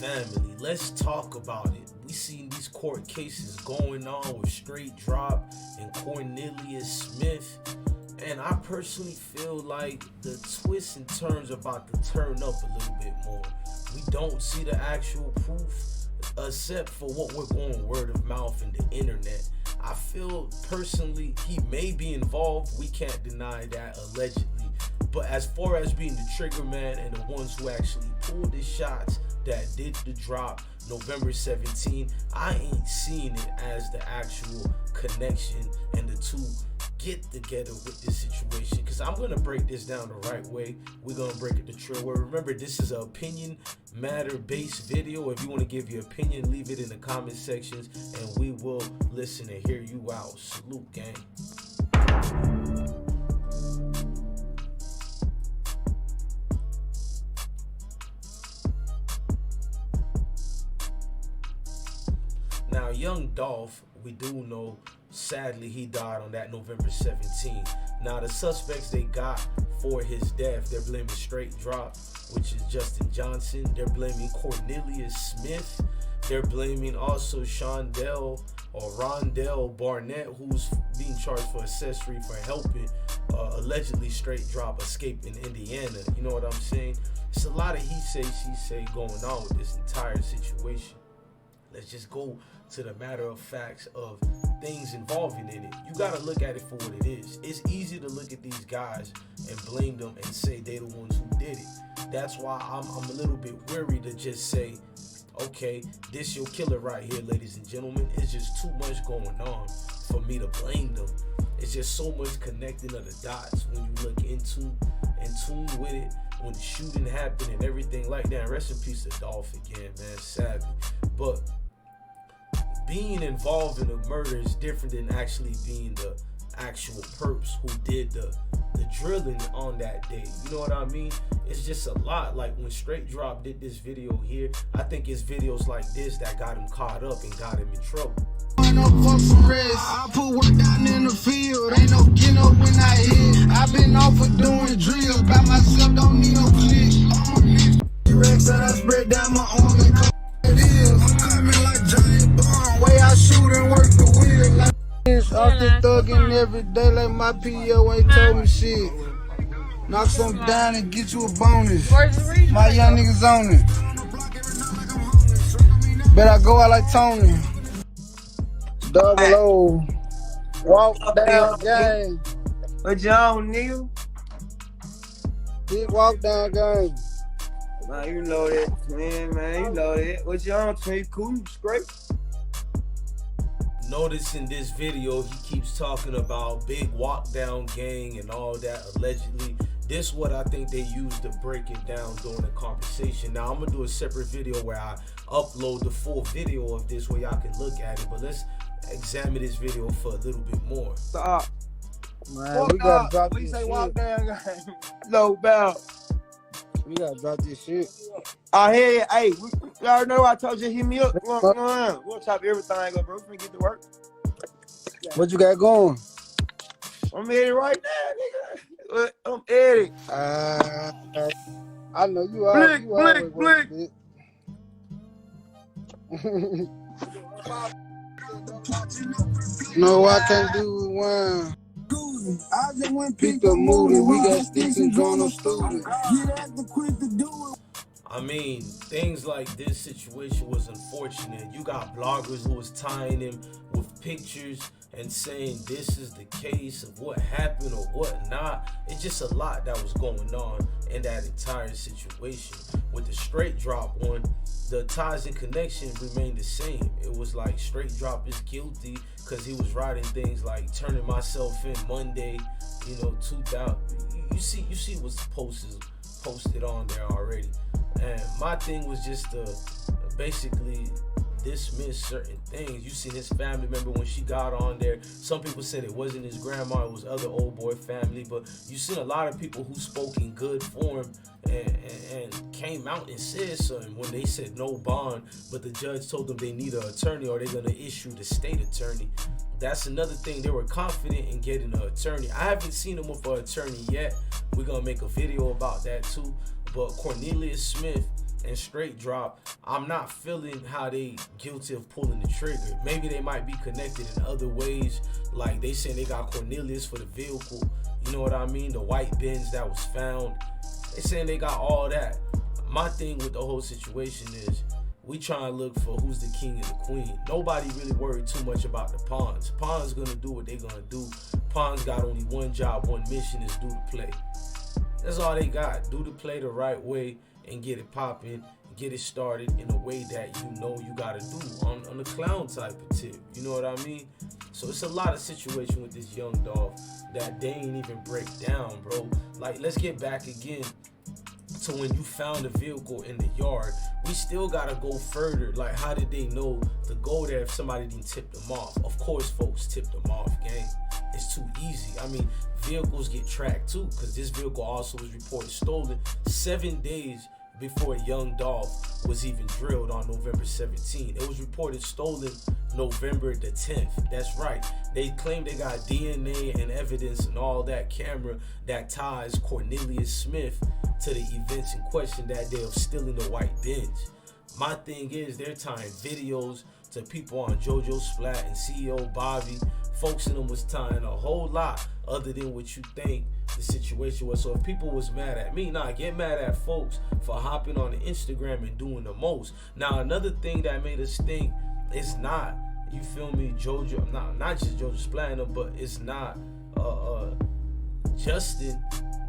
family, let's talk about it. We seen these court cases going on with Straightdroppp and Cornelius Smith, and I personally feel like the twists and turns are about to turn up a little bit more. We don't see the actual proof except for what we're going word of mouth and the internet. I feel personally he may be involved. We can't deny that, allegedly. But as far as being the trigger man and the ones who actually pulled the shots that did the drop November 17, I ain't seeing it as the actual connection and the two get together with this situation. Because I'm going to break this down the right way. We're going to break it the true way. Remember, this is an opinion matter based video. If you want to give your opinion, leave it in the comment sections and we will listen and hear you out. Salute, gang. Now, young Dolph, we do know, sadly, he died on that November 17. Now, the suspects they got for his death, they're blaming Straightdroppp, which is Justin Johnson. They're blaming Cornelius Smith. They're blaming also Shondell or Rondell Barnett, who's being charged for accessory for helping allegedly Straightdroppp escape in Indiana. You know what I'm saying? It's a lot of he say, she say going on with this entire situation. Let's just go to the matter of facts of things involving in it. You gotta look at it for what it is. It's easy to look at these guys and blame them and say they the ones who did it. That's why I'm a little bit weary to just say, okay, this your killer right here, ladies and gentlemen. It's just too much going on for me to blame them. It's just so much connecting of the dots when you look in tune with it, when the shooting happened and everything like that. Rest in peace to Dolph again, man, sadly. But being involved in a murder is different than actually being the actual perps who did the drilling on that day. You know what I mean? It's just a lot. Like when Straightdroppp did this video here, I think it's videos like this that got him caught up and got him in trouble. I put work down in the field, ain't no getting up when I hit. I've been off for doing drills by myself, don't need no click. Rex that I spread down my arm and come it is. I'm coming like giant bomb, way I shoot and work the wheel like this. Off the thugging every day like my PO ain't told me shit. Knock some down and get you a bonus. My young niggas on it. Bet I go out like Tony. Double O. Walk down game. What you on, nigga? Big walk down game. Man, you know that. Man, you know that. What you on, Trey? Cool, straight? Notice in this video, he keeps talking about big walk down gang and all that, allegedly. This is what I think they used to break it down during the conversation. Now, I'm going to do a separate video where I upload the full video of this where y'all can look at it. But let's examine this video for a little bit more. Stop. Man, we gotta drop this shit. Walk down, guys. No bout. We gotta drop this shit. Oh, hey, you already know I told you, hit me up. We'll chop everything up, bro. We get to work. What you got going? I'm Eddie right now, nigga. I'm Eddie. I know you are. Blick. No, I can't do one. I just went pick up movie. We got sticks and drawn on students. I mean, things like this situation was unfortunate. You got bloggers who was tying him with pictures and saying this is the case of what happened or what not. It's just a lot that was going on in that entire situation. With the Straightdroppp one, the ties and connection remained the same. It was like Straightdroppp is guilty because he was writing things like turning myself in Monday, 2000. You see what's posted on there already. And my thing was just to basically dismiss certain things. You see his family member when she got on there. Some people said it wasn't his grandma, it was other old boy family. But you seen a lot of people who spoke in good form and came out and said something when they said no bond, but the judge told them they need an attorney or they're gonna issue the state attorney. That's another thing. They were confident in getting an attorney. I haven't seen them for an attorney yet. We're gonna make a video about that too. But Cornelius Smith, and Straight Drop, I'm not feeling how they guilty of pulling the trigger. Maybe they might be connected in other ways, like they saying they got Cornelius for the vehicle, you know what I mean, the white Benz that was found. They saying they got all that. My thing with the whole situation is we trying to look for who's the king and the queen. Nobody really worried too much about the pawns. Pawns gonna do what they gonna do. Pawns got only one job, one mission, is do the play. That's all they got. Do the play the right way and get it popping, get it started in a way that you know you gotta do on the clown type of tip. You know what I mean? So it's a lot of situation with this young dog that they ain't even break down, bro. Like, let's get back again to when you found the vehicle in the yard. We still gotta go further. Like, how did they know to go there if somebody didn't tip them off? Of course folks tipped them off, gang. It's too easy. I mean, vehicles get tracked too, because this vehicle also was reported stolen 7 days before Young Dolph was even drilled on November 17th. It was reported stolen November the 10th. That's right. They claim they got DNA and evidence and all that camera that ties Cornelius Smith to the events in question that day of stealing the white Benz. My thing is, they're tying videos to people on JoJo Splat and CEO Bobby. Folks in them was tying a whole lot other than what you think the situation was. So if people was mad at me, nah, get mad at folks for hopping on the Instagram and doing the most. Now, another thing that made us think it's not, you feel me, JoJo, not just JoJo Splat, but it's not Justin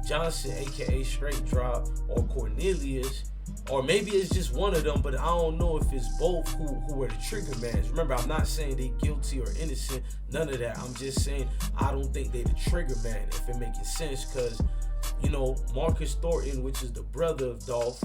Johnson, aka Straight Drop, or Cornelius, or maybe it's just one of them, but I don't know if it's both who were the trigger mans. Remember, I'm not saying they guilty or innocent, none of that. I'm just saying I don't think they the trigger man, if it making sense, because, you know, Marcus Thornton, which is the brother of Dolph,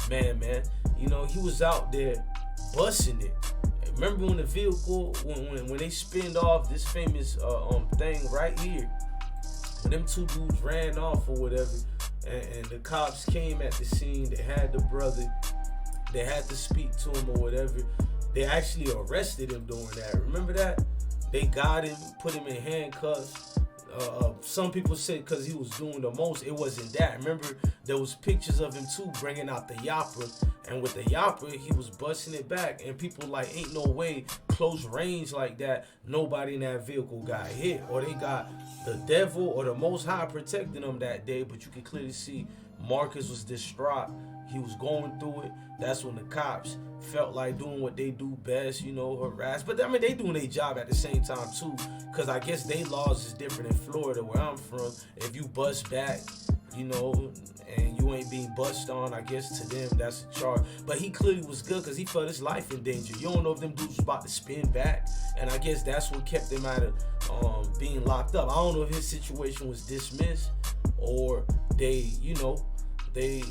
man, you know, he was out there busting it. Remember when the vehicle, when they spinned off this famous thing right here, when them two dudes ran off or whatever, and the cops came at the scene, they had the brother, they had to speak to him or whatever. They actually arrested him doing that. Remember that? They got him, put him in handcuffs. Some people said because he was doing the most. It wasn't that. Remember, there was pictures of him too bringing out the yapper, and with the yapper he was busting it back, and people like, ain't no way close range like that nobody in that vehicle got hit, or they got the devil or the Most High protecting them that day. But you can clearly see Marcus was distraught. He was going through it. That's when the cops felt like doing what they do best, you know, harass. But I mean, they doing their job at the same time too, because I guess they laws is different in Florida, where I'm from. If you bust back, you know, and you ain't being bust on, I guess to them that's a charge. But he clearly was good because he felt his life in danger. You don't know if them dudes was about to spin back, and I guess that's what kept him out of being locked up. I don't know if his situation was dismissed or they, you know, they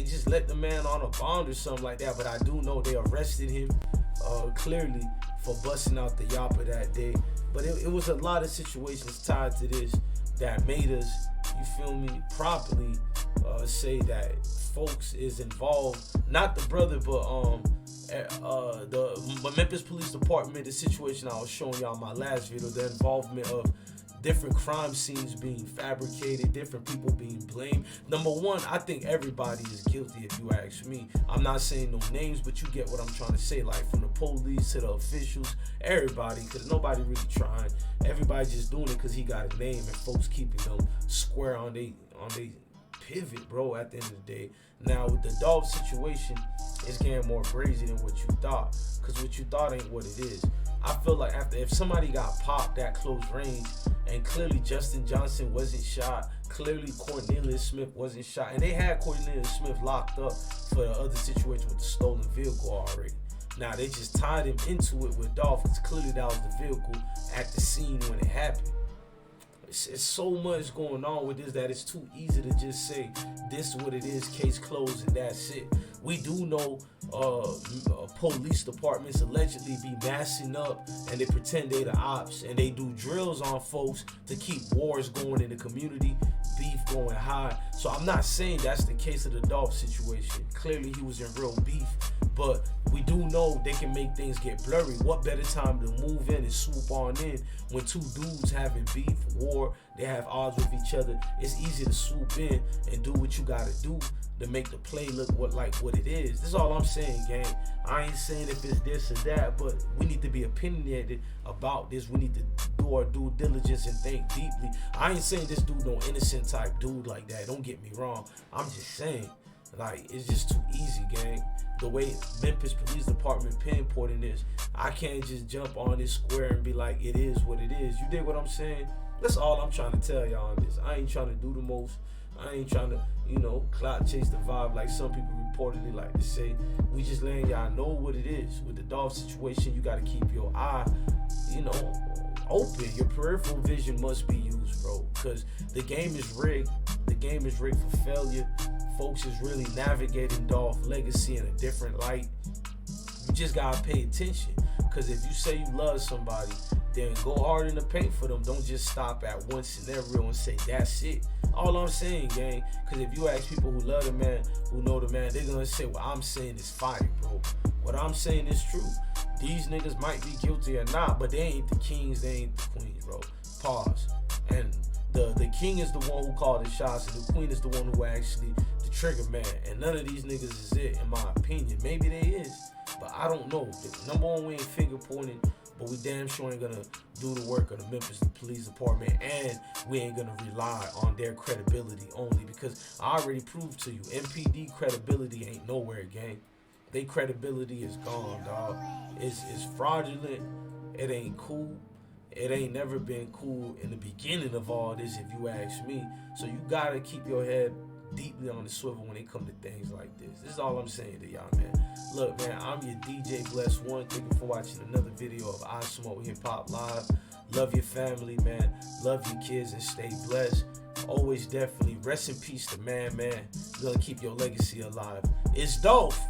just let the man on a bond or something like that. But I do know they arrested him clearly for busting out the yapper that day. But it was a lot of situations tied to this that made us, you feel me, properly say that folks is involved. Not the brother, but the Memphis Police Department, the situation I was showing y'all in my last video, the involvement of different crime scenes being fabricated, different people being blamed. Number one, I think everybody is guilty if you ask me. I'm not saying no names, but you get what I'm trying to say. Like from the police to the officials, everybody, because nobody really trying. Everybody just doing it because he got a name and folks keeping them square on they pivot, bro, at the end of the day. Now with the Dolph situation, it's getting more crazy than what you thought, because what you thought ain't what it is. I feel like if somebody got popped that close range, and clearly Justin Johnson wasn't shot, clearly Cornelius Smith wasn't shot, and they had Cornelius Smith locked up for the other situation with the stolen vehicle already. Now they just tied him into it with Dolph, because clearly that was the vehicle at the scene when it happened. It's so much going on with this that it's too easy to just say this is what it is, case closed, and that's it. We do know police departments allegedly be massing up and they pretend they the ops, and they do drills on folks to keep wars going in the community, beef going high. So I'm not saying that's the case of the Dolph situation. Clearly he was in real beef, but we do know they can make things get blurry. What better time to move in and swoop on in when two dudes having beef, war, they have odds with each other? It's easy to swoop in and do what you gotta do to make the play look like what it is. This is all I'm saying, gang. I ain't saying if it's this or that, but we need to be opinionated about this. We need to do our due diligence and think deeply. I ain't saying this dude no innocent type dude like that. Don't get me wrong. I'm just saying, like, it's just too easy, gang. The way Memphis Police Department pinpointing this, I can't just jump on this square and be like, it is what it is. You dig what I'm saying? That's all I'm trying to tell y'all on this. I ain't trying to do the most. I ain't trying to, clout chase the vibe like some people reportedly like to say. We just letting y'all know what it is. With the Dolph situation, you got to keep your eye, open. Your peripheral vision must be used, bro, because the game is rigged. The game is rigged for failure. Folks is really navigating Dolph legacy in a different light. You just got to pay attention, because if you say you love somebody, then go hard in the paint for them. Don't just stop at one scenario and say that's it. All I'm saying, gang, because if you ask people who love the man, who know the man, they're gonna say what I'm saying is fire, bro. What I'm saying is true. These niggas might be guilty or not, but they ain't the kings, they ain't the queens, bro. Pause. And the king is the one who called the shots, and the queen is the one who actually the trigger man. And none of these niggas is it, in my opinion. Maybe they is, but I don't know. Number one, we ain't finger pointing, but we damn sure ain't gonna do the work of the Memphis Police Department, and we ain't gonna rely on their credibility only, because I already proved to you, MPD credibility ain't nowhere, gang. Their credibility is gone, dog. It's fraudulent. It ain't cool. It ain't never been cool in the beginning of all this, if you ask me. So you gotta keep your head deeply on the swivel when it come to things like this. This is all I'm saying to y'all, man. Look, man, I'm your DJ Bless One. Thank you for watching another video of I Smoke Hip Hop Live. Love your family, man. Love your kids and stay blessed. Always definitely rest in peace to man. Gonna keep your legacy alive. It's Dolph.